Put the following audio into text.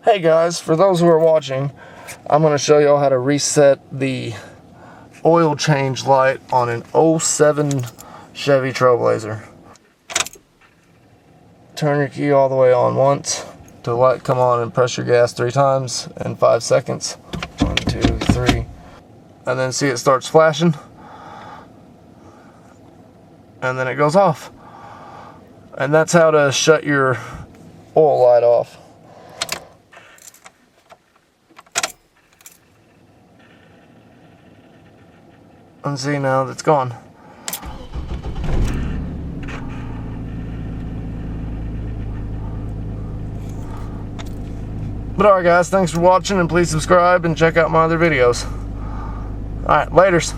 Hey guys, for those who are watching, I'm going to show y'all how to reset the oil change light on an '07 Chevy Trailblazer. Turn your key all the way on once to the light come on and press your gas 3 times in 5 seconds. 1, 2, 3. And then see it starts flashing. And then it goes off. And that's how to shut your oil light off. And see, now that's gone. But alright guys, thanks for watching, and please subscribe and check out my other videos. Alright, laters.